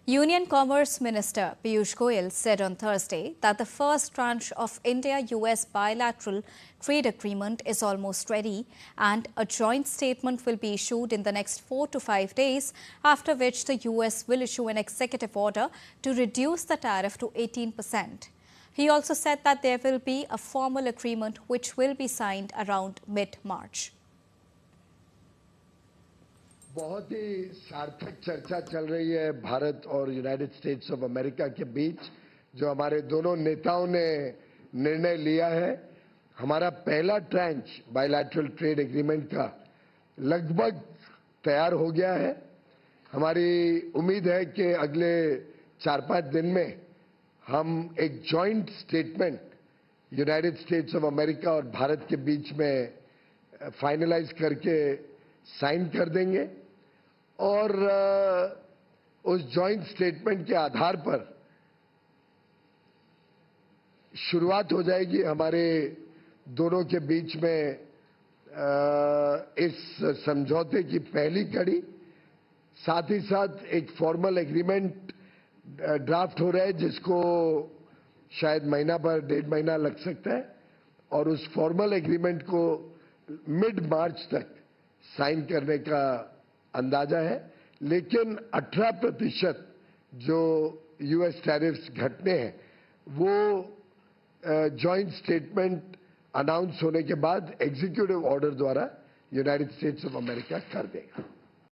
Union Commerce Minister Piyush Goyal said on Thursday that the first tranche of India-US bilateral trade agreement is almost ready and a joint statement will be issued in the next 4 to 5 days, after which the US will issue an executive order to reduce the tariff to 18%. He also said that there will be a formal agreement which will be signed around mid-March. बहुत ही सार्थक चर्चा चल रही है भारत और United states of America के बीच, जो हमारे दोनों नेताओं ने निर्णय लिया है। हमारा पहला ट्रांच बायलैटरल ट्रेड एग्रीमेंट का लगभग तैयार हो गया है। हमारी उम्मीद है कि अगले 4-5 दिन में हम एक joint statement United states of America और भारत के बीच में फाइनलाइज करके साइन कर देंगे और उस जॉइंट स्टेटमेंट के आधार पर शुरुआत हो जाएगी हमारे दोनों के बीच में इस समझौते की पहली कड़ी। साथ ही साथ एक फॉर्मल एग्रीमेंट ड्राफ्ट हो रहा है जिसको शायद महीना भर 1.5 महीना लग सकता है और उस फॉर्मल एग्रीमेंट को मिड मार्च तक साइन करने का अंदाजा है। लेकिन 18% जो यूएस टैरिफ्स घटने हैं वो जॉइंट स्टेटमेंट अनाउंस होने के बाद एग्जीक्यूटिव ऑर्डर द्वारा यूनाइटेड स्टेट्स ऑफ अमेरिका कर देगा।